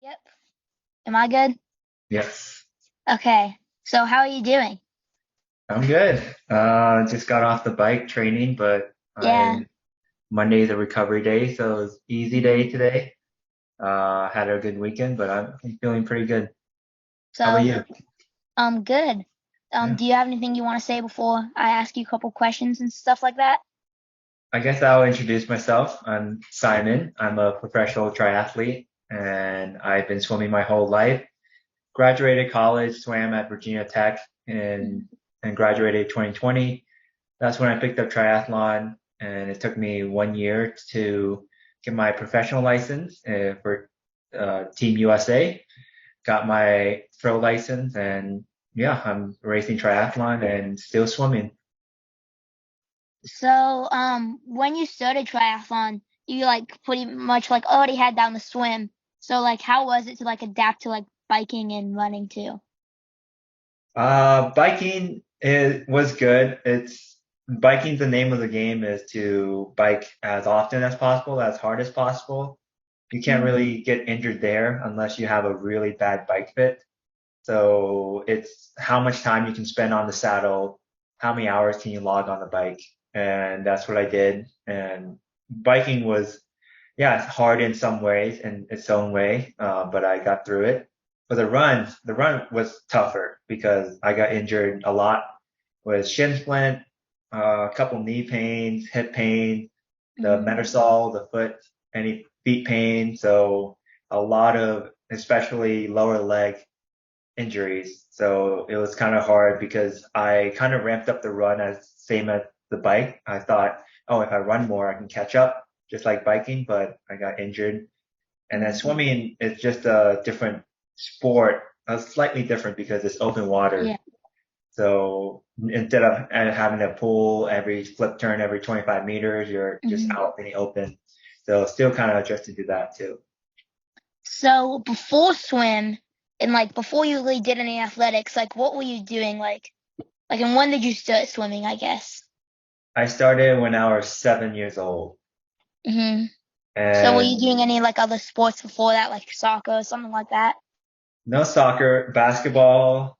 Yep. Am I good? Yes, Okay. So how are you doing? I'm good. Just got off the bike training, but Yeah. Monday's a recovery day, so it was easy day today. Had a good weekend, but I'm feeling pretty good. How about So, you? good. Yeah. Do you have anything you want to say before I ask you a couple questions and stuff like that? I guess I'll introduce myself. I'm Simon. I'm a professional triathlete, and I've been swimming my whole life. Graduated college, swam at Virginia Tech, and Mhm. and graduated 2020. That's when I picked up triathlon, and it took me 1 year to get my professional license for Team USA. Got my pro license, and yeah, I'm racing triathlon and still swimming. So, when you started triathlon, you like pretty much like already had down the swim. So like how was it to like adapt to like biking and running too? Biking was good. It's biking. The name of the game is to bike as often as possible, as hard as possible. You can't Mhm. really get injured there unless you have a really bad bike fit. So it's how much time you can spend on the saddle, how many hours can you log on the bike, and that's what I did. And biking was, yeah, it's hard in some ways in its own way, but I got through it. But the run was tougher because I got injured a lot with shin splint, a couple knee pains, hip pain, the Mhm. metatarsal, the foot, any feet pain. So a lot of, especially lower leg injuries. So it was kind of hard because I kind of ramped up the run as same as the bike. I thought, oh, if I run more, I can catch up, just like biking, but I got injured. And then Mhm. swimming is just a different sport, slightly different because it's open water. Yeah. So instead of having a pool every flip turn every 25 meters, you're just Mhm. out in the open. So still kind of adjusted to that too. So before swim and like before you really did any athletics, like what were you doing like and when did you start swimming, I guess? I started when I was 7 years old, Mhm. So were you and doing any like other sports before that, like soccer or something like that? no soccer, basketball.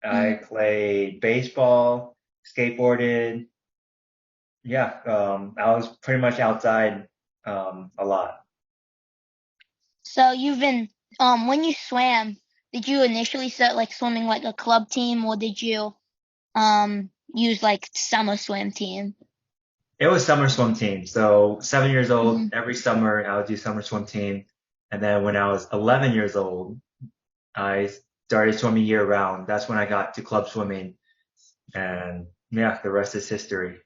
I Mhm. played baseball, skateboarded. Yeah, I was pretty much outside a lot. So you've been when you swam, did you initially start like swimming like a club team or did you use like summer swim team? It was summer swim team. So 7 years old, Mhm. every summer I would do summer swim team. And then when I was 11 years old, I started swimming year round. That's when I got to club swimming. And yeah, the rest is history.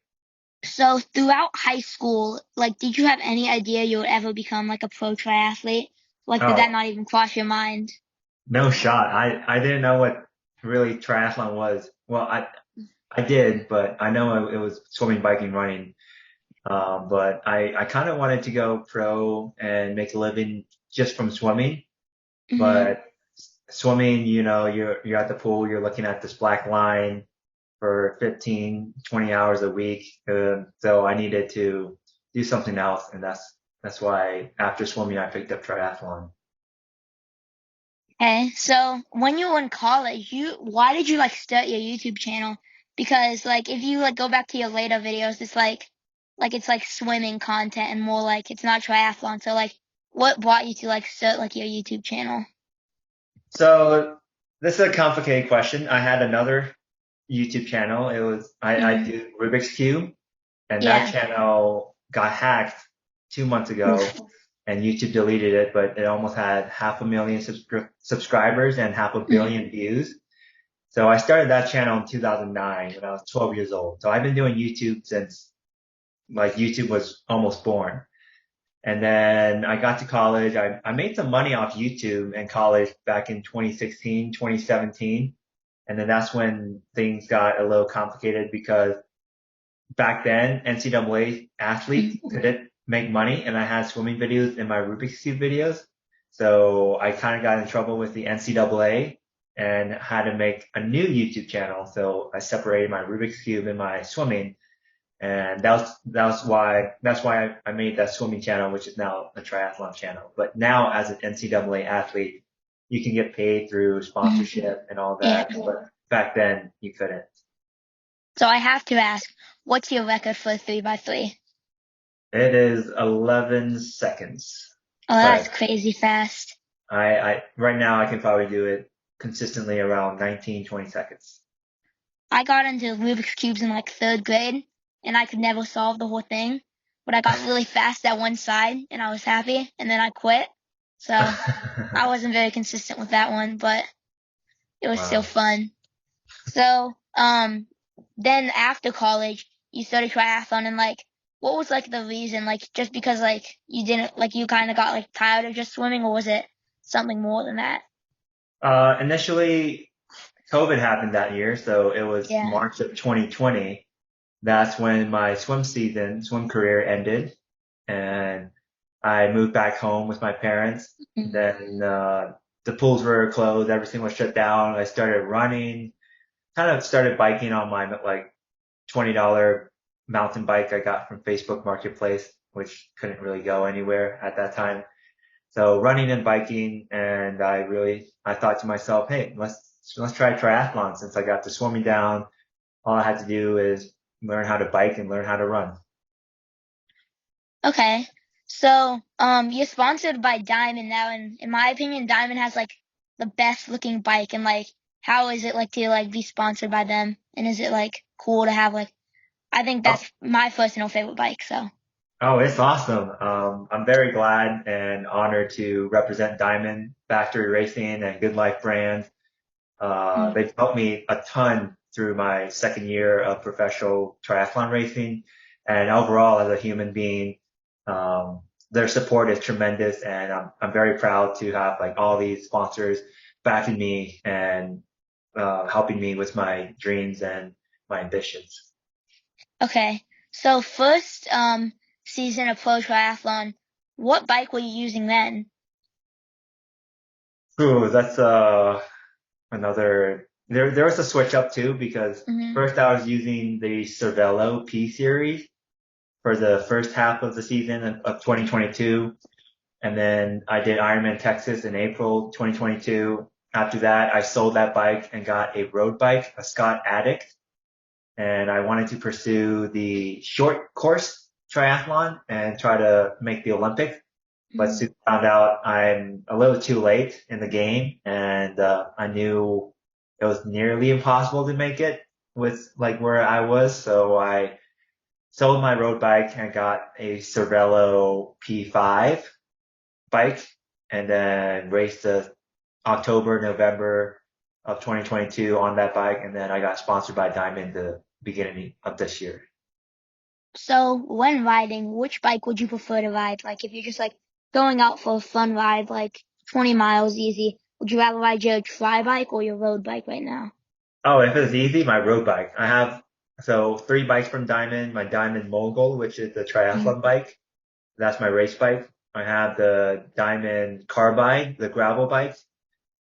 So throughout high school, like did you have any idea you would ever become like a pro triathlete? Like did that Oh, not even cross your mind? no shot. I didn't know what really triathlon was. Well, I did, but I know it was swimming, biking, running. But I kind of wanted to go pro and make a living just from swimming. Mhm. But swimming, you're at the pool, you're looking at this black line for 15, 20 hours a week. So I needed to do something else, and that's why after swimming I picked up triathlon. Okay, so when you were in college, you why did you like start your YouTube channel? Because like if you like go back to your later videos, it's like swimming content and more like it's not triathlon. So like what brought you to like start like your YouTube channel? So this is a complicated question. I had another YouTube channel. It was I Hmm. do Rubik's Cube, and that Yeah. channel got hacked 2 months ago, Oof. and YouTube deleted it, but it almost had 500,000 subscribers and half a Mhm. billion views. So I started that channel in 2009 when I was 12 years old. So I've been doing YouTube since like YouTube was almost born. And then I got to college. I made some money off YouTube in college back in 2016, 2017. And then that's when things got a little complicated because back then NCAA athletes Mhm. couldn't make money and I had swimming videos in my Rubik's Cube videos. So I kind of got in trouble with the NCAA and had to make a new YouTube channel. So I separated my Rubik's Cube and my swimming. And that's why I made that swimming channel, which is now a triathlon channel. But now as an NCAA athlete, you can get paid through Mhm. sponsorship and all Yeah. that. But back then you couldn't. So I have to ask, what's your record for 3x3? It is 11 seconds, Oh, that's but crazy fast. right now I can probably do it consistently around 19, 20 seconds. I got into Rubik's Cubes in like third grade, and I could never solve the whole thing. But I got really fast at one side, and I was happy, and then I quit. So I wasn't very consistent with that one, but it was still Wow. fun. So, then after college, you started triathlon, and like, what was like the reason? Like, just because like you didn't like you kind of got like tired of just swimming, or was it something more than that? Initially, COVID happened that year, so it was Yeah. March of 2020. That's when my swim career ended, and I moved back home with my parents. Mhm. Then the pools were closed, everything was shut down. I started running, kind of started biking on my like $20 mountain bike I got from Facebook Marketplace, which couldn't really go anywhere at that time. So running and biking, and I thought to myself, hey, let's try triathlon since I got the swimming down. All I had to do is learn how to bike and learn how to run. Okay. So, you're sponsored by Diamond now, and in my opinion, Diamond has like the best looking bike. And like, how is it like to like be sponsored by them? And is it like cool to have like? I think Oh, that's my personal favorite bike. So, oh, it's awesome. I'm very glad and honored to represent Diamond Factory Racing and Good Life Brands. mm, They've helped me a ton through my second year of professional triathlon racing, and overall as a human being, um, their support is tremendous, and I'm very proud to have like all these sponsors backing me and helping me with my dreams and my ambitions. okay. So first, season of pro triathlon, what bike were you using then? Ooh, that's another. There was a switch up too because Hmm. first I was using the Cervelo P series for the first half of the season of 2022. And then I did Ironman Texas in April 2022. After that, I sold that bike and got a road bike, a Scott Addict. And I wanted to pursue the short course triathlon and try to make the Olympics. But Hmm. soon found out I'm a little too late in the game, and I knew it was nearly impossible to make it with like where I was. So I sold my road bike and got a Cervelo P5 bike, and then raced the October, November of 2022 on that bike. And then I got sponsored by Diamond the beginning of this year. So when riding, which bike would you prefer to ride? Like if you're just like going out for a fun ride, like 20 miles easy, would you rather ride your tri bike or your road bike right now? Oh, if it's easy, my road bike. I have so three bikes from Diamond. My Diamond Mogul, which is the Mm. triathlon bike. That's my race bike. I have the Diamond Carbide, the gravel bike,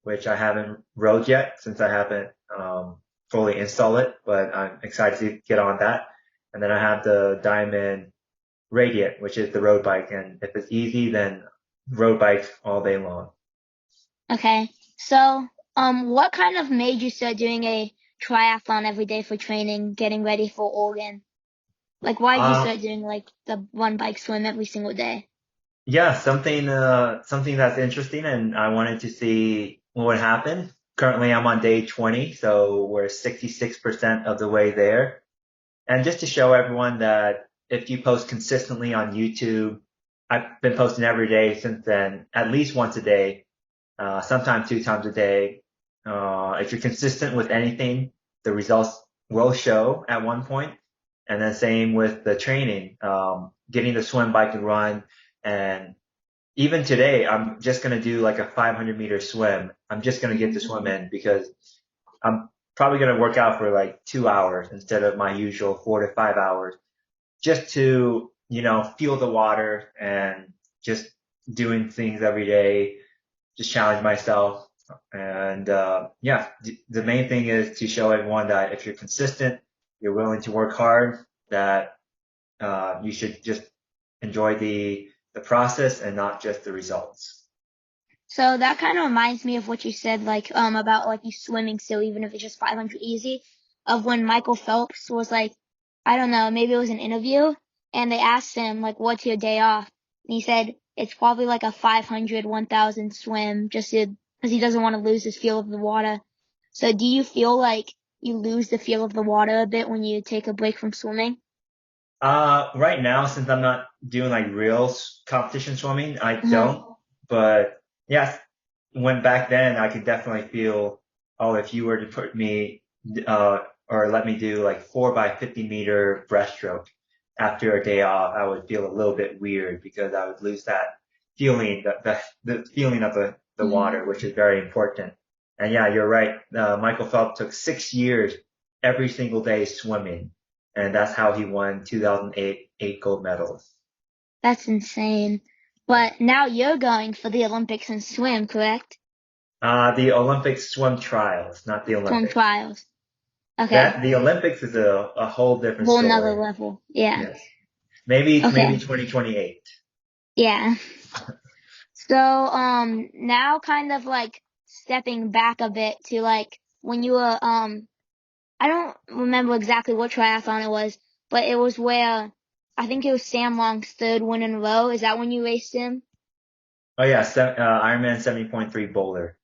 which I haven't rode yet since I haven't fully installed it, but I'm excited to get on that. And then I have the Diamond Radiant, which is the road bike. And if it's easy, then road bike all day long. Okay. So, what kind of made you start doing a triathlon every day for training, getting ready for Oregon? Like why did you Uh, start doing like the one bike swim every single day? yeah, something that's interesting, and I wanted to see what would happen. Currently, I'm on day 20, so we're 66% of the way there. And just to show everyone that if you post consistently on YouTube, I've been posting every day since then, at least once a day, sometimes two times a day. If you're consistent with anything, the results will show at one point. And then same with the training, getting the swim, bike, and run. And even today, I'm just going to do like a 500-meter swim. I'm just going to get the Mhm. swim in because I'm probably going to work out for like 2 hours instead of my usual 4 to 5 hours just to, feel the water and just doing things every day, just challenge myself. And, yeah, the main thing is to show everyone that if you're consistent, you're willing to work hard, that You should just enjoy the process and not just the results. So that kind of reminds me of what you said, like, about like you swimming still, even if it's just 500 easy, of when Michael Phelps was like, I don't know, maybe it was an interview, and they asked him, like, what's your day off? And he said, it's probably like a 500, 1,000 swim, just because he doesn't want to lose his feel of the water. So do you feel like you lose the feel of the water a bit when you take a break from swimming? Right now, since I'm not doing like real competition swimming, I Uh-huh. don't. But yes, when back then, I could definitely feel, oh, if you were to put me, uh, or let me do like 4 by 50 meter breaststroke after a day off, I would feel a little bit weird because I would lose that feeling, the feeling of the Mhm. water, which is very important. And yeah, you're right. Michael Phelps took 6 years every single day swimming, and that's how he won 2008 8 gold medals. That's insane. Yeah. But now you're going for the Olympics and swim, correct? The Olympic swim trials, not the Swim Olympics. trials. Okay. That the Olympics is a whole different Whole nother story. level. Yeah. Yes. Maybe Okay. 2028. Yeah. So, now kind of like stepping back a bit to like when you were, I don't remember exactly what triathlon it was, but it was where I think it was Sam Long's third win in a row. Is that when you raced him? Oh yeah, Ironman 70.3 Boulder.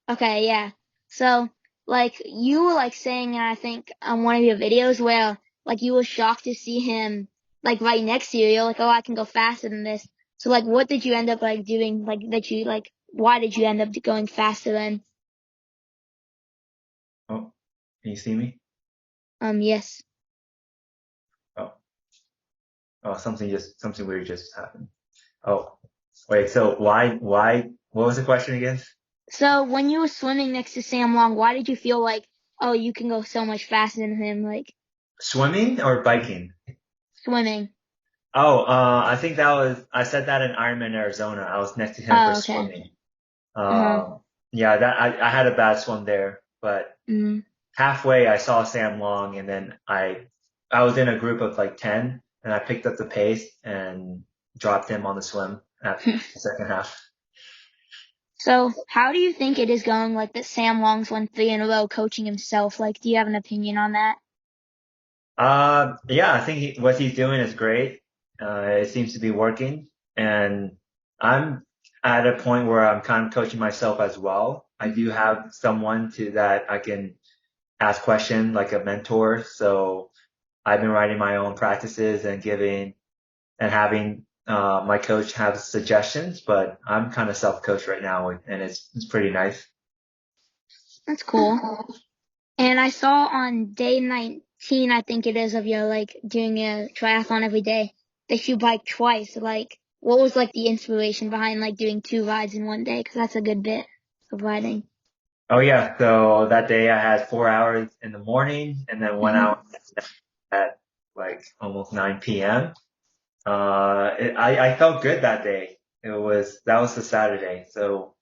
Okay, yeah. So, like, you were like saying, I think on one of your videos where like you were shocked to see him like right next to you. You're like, oh, I can go faster than this. So, like, what did you end up like doing? Like, that you like, why did you end up going faster than? Oh, can you see me? Yes. Oh, oh, something weird just happened. Oh, wait. So why? What was the question again? So when you were swimming next to Sam Long, why did you feel like, oh, you can go so much faster than him? Like Swimming or biking? swimming. Oh, I think I said that in Ironman Arizona. I was next to him for Oh, okay. swimming. Uh-huh. Yeah, I had a bad swim there, but Mm. halfway I saw Sam Long, and then I was in a group of like 10, and I picked up the pace and dropped him on the swim at the second half. So how do you think it is going, like that Sam Long's won 3 in a row coaching himself? Like, do you have an opinion on that? Yeah, I think what he's doing is great. It seems to be working, and I'm at a point where I'm kind of coaching myself as well. I do Hmm. have someone to that I can ask questions, like a mentor. So I've been writing my own practices and giving and having my coach have suggestions, but I'm kind of self-coached right now, and it's pretty nice. That's cool. And I saw on day 19, I think it is, of your like doing a triathlon every day, that you bike twice. Like, what was like the inspiration behind like doing 2 rides in one day? Because that's a good bit of riding. Oh yeah, so that day I had 4 hours in the morning and then one Hmm. hour at like almost 9 p.m. I felt good that day. That was the Saturday. So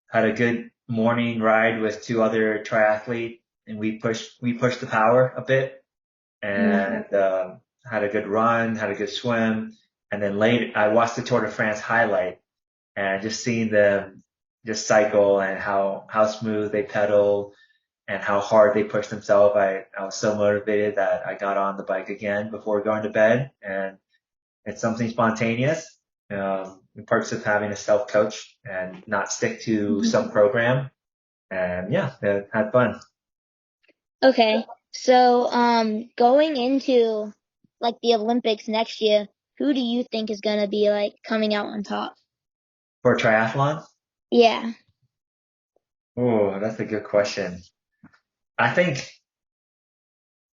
had a good morning ride with two other triathletes, and we pushed the power a bit, Hmm. and had a good run, had a good swim. And then later I watched the Tour de France highlight, and just seeing them just cycle and how smooth they pedal and how hard they push themselves. I was so motivated that I got on the bike again before going to bed, and it's something spontaneous. The perks of having a self coach and not stick to Hmm. some program. And yeah, had fun. Okay. So, going into like the Olympics next year, who do you think is gonna be like coming out on top? For triathlon, Yeah. oh, that's a good question. I think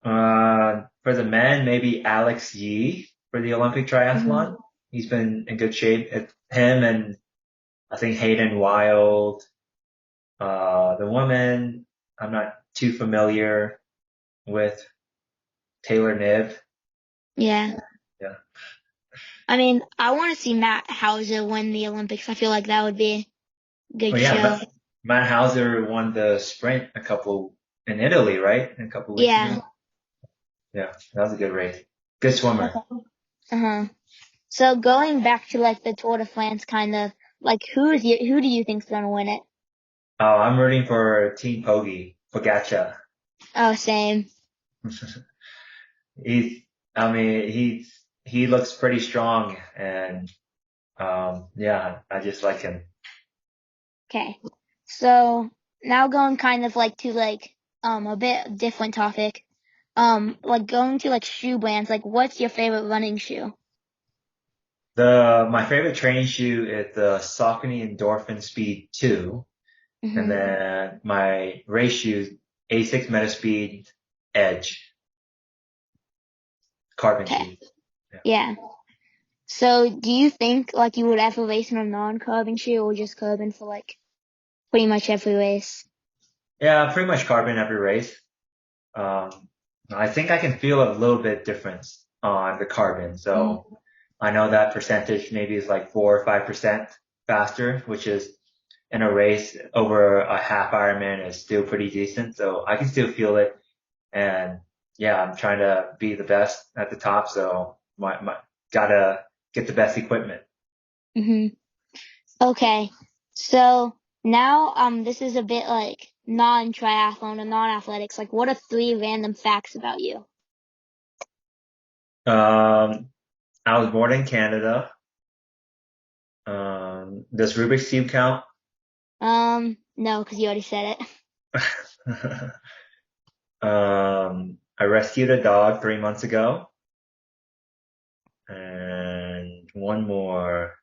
for the men, maybe Alex Yee for the Olympic Hmm. triathlon. He's been in good shape. It's him and I think Hayden Wild. The woman, I'm not too familiar with Taylor Niv. Yeah. Yeah. I mean, I want to see Matt Hauser win the Olympics. I feel like that would be a Oh good yeah, show. Matt Hauser won the sprint a couple in Italy, right? A couple weeks Yeah. ago. Yeah, that was a good race. Good swimmer. Okay. Uh-huh. So going back to like the Tour de France kind of like who do you think's gonna win it? Oh, I'm rooting for Team Poggi, Pogača. Oh, same. He's, I mean, he looks pretty strong, and yeah, I just like him. Okay. So now going kind of like to like a bit different topic. Like going to like shoe brands, like what's your favorite running shoe? My favorite training shoe is the Saucony Endorphin Speed 2, and Hmm. then my race shoe, A6 Metaspeed Edge carbon Okay. shoe. Yeah. Yeah. So do you think like you would ever race in a non-carbon shoe or just carbon for like pretty much every race? Yeah, pretty much carbon every race. Um, I think I can feel a little bit difference on the carbon. So Hmm. I know that percentage maybe is like 4 or 5% faster, which is in a race over a half Ironman is still pretty decent. So I can still feel it. And yeah, I'm trying to be the best at the top. So gotta get the best equipment. Hmm. Okay. So now this is a bit like non-triathlon or non-athletics. Like what are three random facts about you? Um, I was born in Canada. Does Rubik's Cube count? No, because you already said it. I rescued a dog 3 months ago. And one more.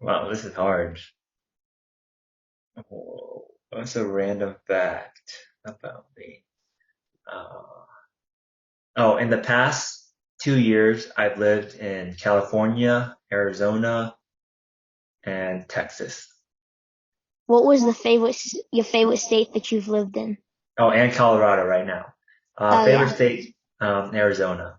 Wow, this is hard. Oh, what's a random fact about me? Uh, oh, in the past 2 years, I've lived in California, Arizona, and Texas. What was your favorite state that you've lived in? Oh, and Colorado right now. Oh Favorite yeah, state, Arizona.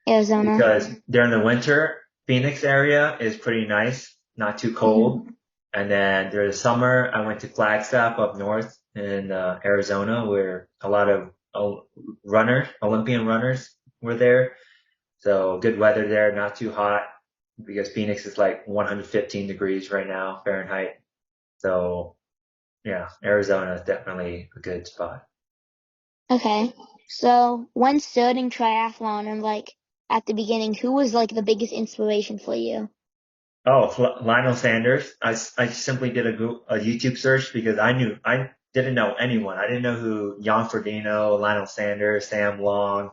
Arizona. Because during the winter, Phoenix area is pretty nice, not too cold. Hmm. And then during the summer, I went to Flagstaff up north in Arizona, where a lot of Olympian runners were there. So good weather there, not too hot, because Phoenix is like 115 degrees right now, Fahrenheit. So yeah, Arizona is definitely a good spot. Okay. So when starting triathlon and like at the beginning, who was like the biggest inspiration for you? Oh, Lionel Sanders. I simply did a YouTube search because I didn't know anyone. I didn't know who Jan Frodeno, Lionel Sanders, Sam Long.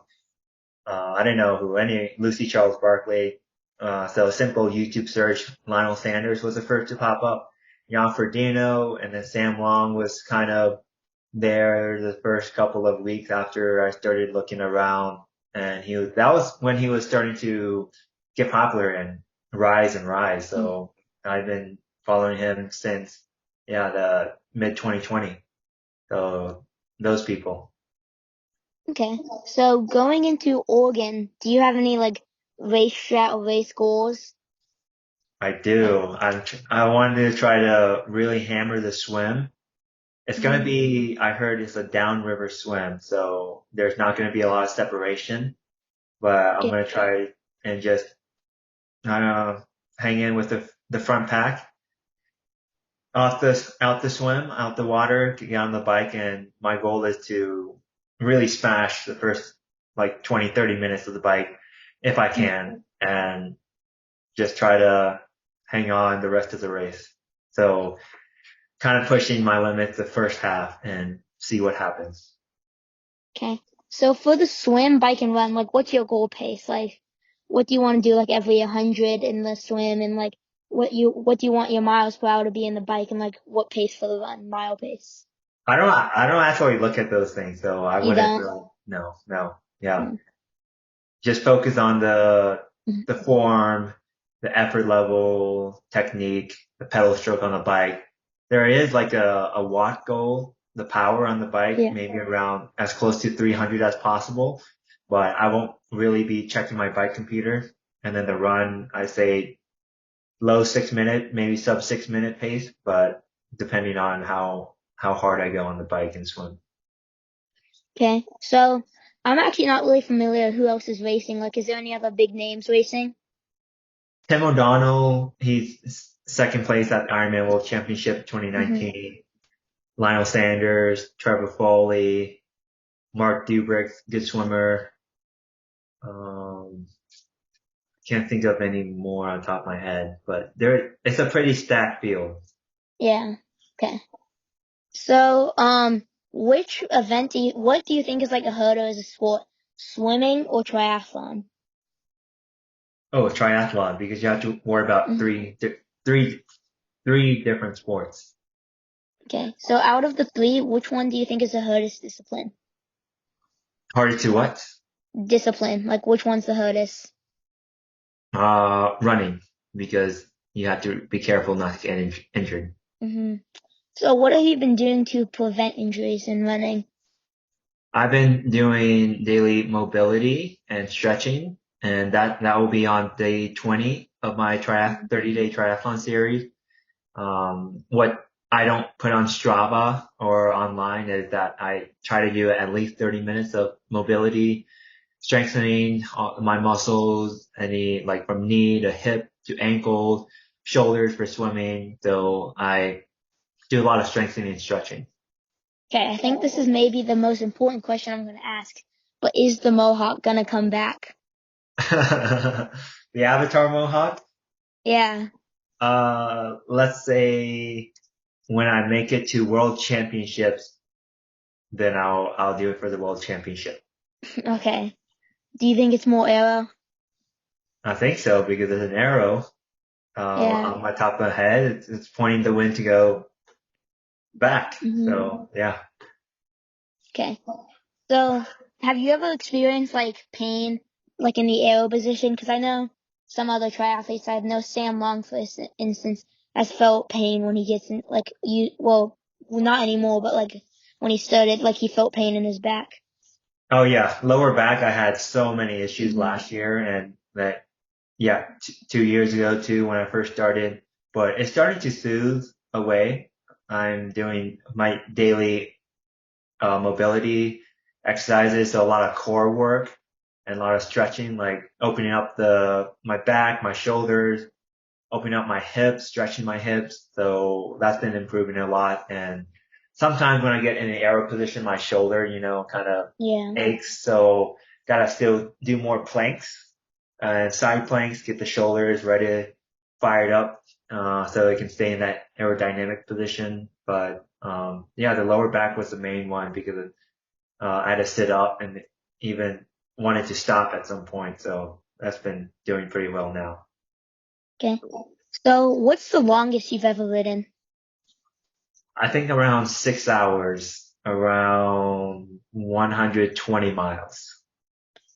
I didn't know who any Lucy Charles Barkley. So a simple YouTube search, Lionel Sanders was the first to pop up. Jan Frodeno, and then Sam Long was kind of there the first couple of weeks after I started looking around, and that was when he was starting to get popular and rise and rise. Mm. So I've been following him since, yeah, the mid 2020. So those people. Okay. So going into Oregon, do you have any like race strat or race goals? I do. I wanted to try to really hammer the swim. It's gonna Hmm. be, I heard it's a downriver swim, so there's not gonna be a lot of separation, but I'm Yeah. gonna try and just, I don't know, hang in with the front pack out the swim, out the water, to get on the bike, and my goal is to really smash the first like 20, 30 minutes of the bike if I can, and just try to hang on the rest of the race. So kind of pushing my limits the first half and see what happens. Okay. So for the swim, bike, and run, like, what's your goal pace? Like, what do you want to do, like, every 100 in the swim, and like, what do you want your miles per hour to be in the bike, and like, what pace for the run, mile pace? I don't actually look at those things, so I You wouldn't don't? really, no, no, yeah. Mm. Just focus on Mhm. the form, the effort level, technique, the pedal stroke on the bike. There is like a watt goal, the power on the bike, Yeah. maybe around as close to 300 as possible, but I won't really be checking my bike computer. And then the run, I say low 6 minute, maybe sub 6 minute pace, but depending on how hard I go on the bike and swim. Okay. So I'm actually not really familiar who else is racing. Like, is there any other big names racing? Tim O'Donnell, he's second place at the Ironman World Championship Hmm. 2019. Lionel Sanders, Trevor Foley, Mark Dubrick, good swimmer. Um, can't think of any more on top of my head, but it's a pretty stacked field. Yeah. Okay. So, what do you think is like a harder as a sport? Swimming or triathlon? Oh, triathlon, because you have to worry about Hmm. three, three different sports. Okay. So out of the three, which one do you think is the hardest discipline? Harder to what? Discipline. Like, which one's the hardest? Running, because you have to be careful not to get injured. Hmm. So what have you been doing to prevent injuries in running? I've been doing daily mobility and stretching, and that will be on day 20 of my 30-day triathlon series. What I don't put on Strava or online is that I try to do at least 30 minutes of mobility, strengthening my muscles, any like from knee to hip to ankle, shoulders for swimming. So I do a lot of strengthening and stretching. Okay, I think this is maybe the most important question I'm going to ask. But is the mohawk going to come back? The Avatar Mohawk, Yeah. let's say when I make it to World Championships, then I'll do it for the World Championship. Okay. Do you think it's more arrow? I think so because there's an arrow Yeah. on my top of the head. It's pointing the wind to go back. Hmm. So yeah. Okay. So, have you ever experienced like pain, like in the arrow position? Because I know some other triathletes. I know Sam Long, for instance, has felt pain when he gets in, like well, not anymore, but like when he started, like he felt pain in his back. Oh yeah, lower back. I had so many issues Hmm. last year, and that yeah, 2 years ago too when I first started. But it's starting to soothe away. I'm doing my daily mobility exercises, so a lot of core work and a lot of stretching, like opening up my back, my shoulders, opening up my hips, stretching my hips. So that's been improving a lot. And sometimes when I get in an arrow position, my shoulder, kind of Yeah. aches. So gotta still do more planks and side planks, get the shoulders ready, fired up, so they can stay in that aerodynamic position. But, yeah, the lower back was the main one because, I had to sit up and even wanted to stop at some point. So that's been doing pretty well now. Okay. So, what's the longest you've ever ridden? I think around 6 hours, around 120 miles.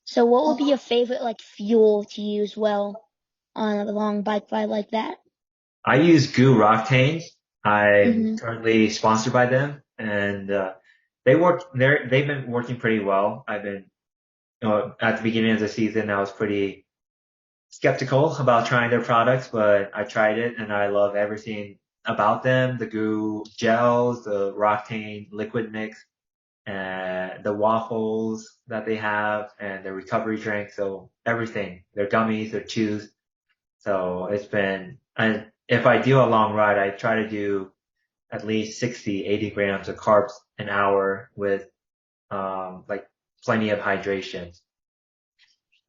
So, what would be your favorite like fuel to use well on a long bike ride like that? I use Goo Octane. I'm Hmm. currently sponsored by them, and they've been working pretty well. I've been, at the beginning of the season, I was pretty skeptical about trying their products, but I tried it and I love everything about them. The Goo gels, the Roctane liquid mix, and the waffles that they have and the recovery drink. So everything, their gummies, their chews. So and if I do a long ride, I try to do at least 60, 80 grams of carbs an hour with, like plenty of hydration.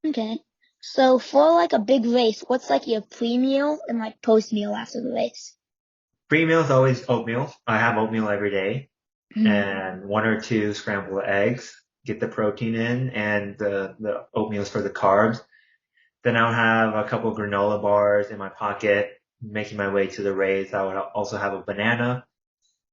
Okay. So, for like a big race, what's like your pre-meal and like post-meal after the race? Pre-meal is always oatmeal. I have oatmeal every day Hmm. and one or two scrambled eggs, get the protein in and the oatmeal is for the carbs. Then I'll have a couple granola bars in my pocket, making my way to the race. I would also have a banana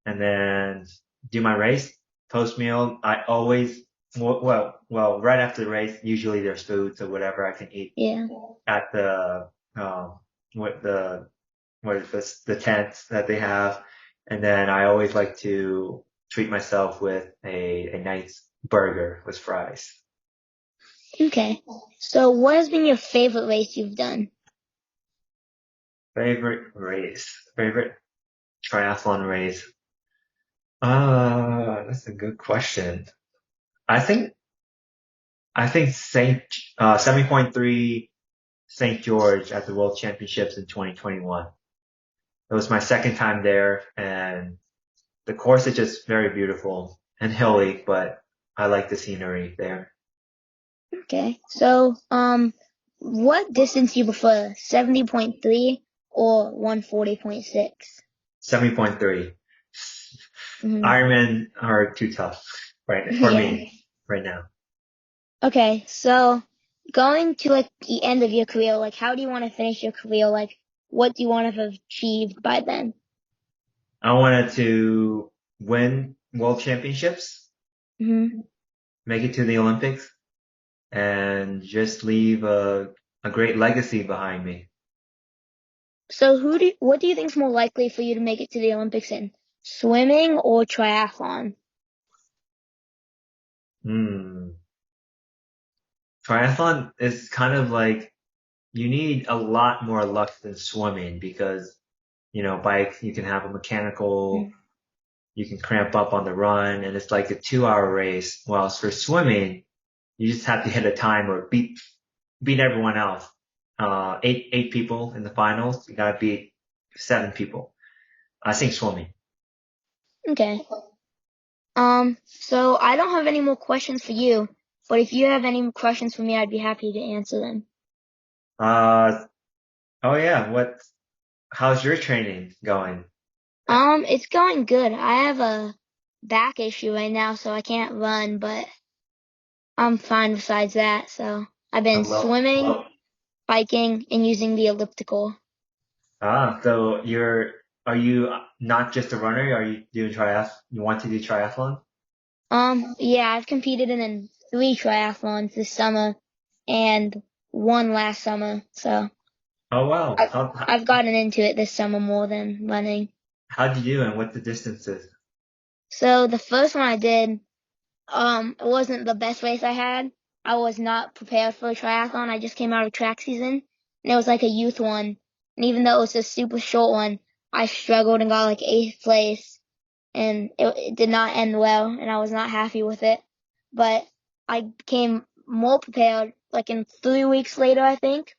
and then do my race. Post meal, I always, right after the race, usually there's food, so whatever I can eat Yeah. at um, what the, what is this, the tents that they have. And then I always like to treat myself with a nice burger with fries. Okay. So, what has been your favorite race you've done? Favorite race, favorite triathlon race. That's a good question. I think I think 7.3 St. George at the World Championships in 2021. It was my second time there, and the course is just very beautiful and hilly, but I like the scenery there. Okay. So, what distance do you prefer, 70.3 or 140.6? 7.3. Mm-hmm. Ironman are too tough for Yeah. me right now. Okay. So, going to like the end of your career, like how do you want to finish your career? Like, what do you want to have achieved by then? I wanted to win world championships, Mm-hmm. make it to the Olympics, and just leave a great legacy behind me. So, what do you think is more likely for you to make it to the Olympics in, swimming or triathlon? Hmm. Triathlon is kind of like you need a lot more luck than swimming because, bike, you can have a mechanical, you can cramp up on the run, and it's like a 2 hour race. Whilst for swimming, you just have to hit a time or beat everyone else. Eight people in the finals. You gotta beat 7 people. I think swimming. Okay. So I don't have any more questions for you, but if you have any questions for me, I'd be happy to answer them. Uh, oh yeah. How's your training going? It's going good. I have a back issue right now, so I can't run, but I'm fine besides that. So I've been Hello. swimming, biking, and using the elliptical. So are you not just a runner? Are you doing you want to do triathlon? Yeah, I've competed in 3 triathlons this summer and one last summer, so Oh wow. I've, I've gotten into it this summer more than running. How'd you do and what the distances? So the first one I did, it wasn't the best race I had. I was not prepared for a triathlon. I just came out of track season, and it was like a youth one. And even though it was a super short one, I struggled and got like eighth place, and it did not end well, and I was not happy with it. But I became more prepared. Like in 3 weeks later, I think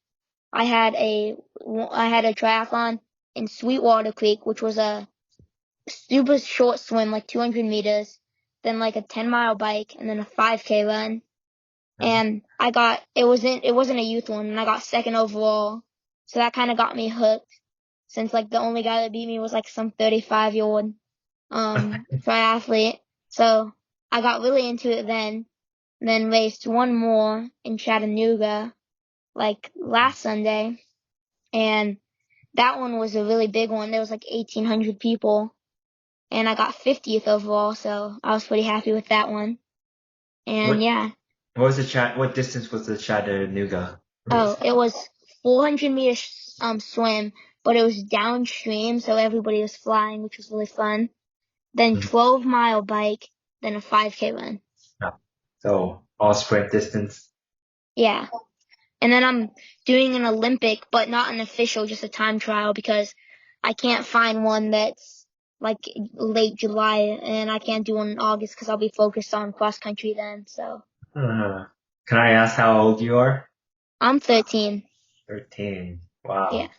I had a triathlon in Sweetwater Creek, which was a super short swim, like 200 meters, then like a 10-mile bike, and then a 5K run. And it wasn't a youth one, and I got second overall. So that kind of got me hooked, since like the only guy that beat me was like some 35-year-old triathlete. So I got really into it then raced one more in Chattanooga like last Sunday, and that one was a really big one. There was like 1,800 people, and I got 50th overall, so I was pretty happy with that one. And What yeah, what was the chat? What distance was the Chattanooga oh, race? it was 400 meter swim, but it was downstream, so everybody was flying, which was really fun. Then Mhm. 12-mile bike, then a 5K run. Yeah. So all sprint distance. Yeah. And then I'm doing an Olympic, but not an official, just a time trial because I can't find one that's like late July, and I can't do one in August because I'll be focused on cross country then. So Uh, can I ask how old you are? I'm 13. 13. Yeah. Wow.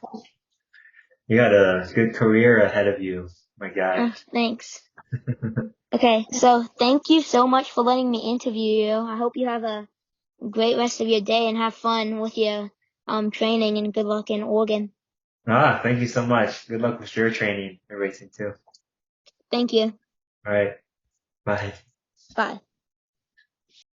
You got a good career ahead of you, my guy. Oh, thanks. Okay, so thank you so much for letting me interview you. I hope you have a great rest of your day and have fun with your training, and good luck in Oregon. Thank you so much. Good luck with your training and racing too. Thank you. All right. Bye. Bye.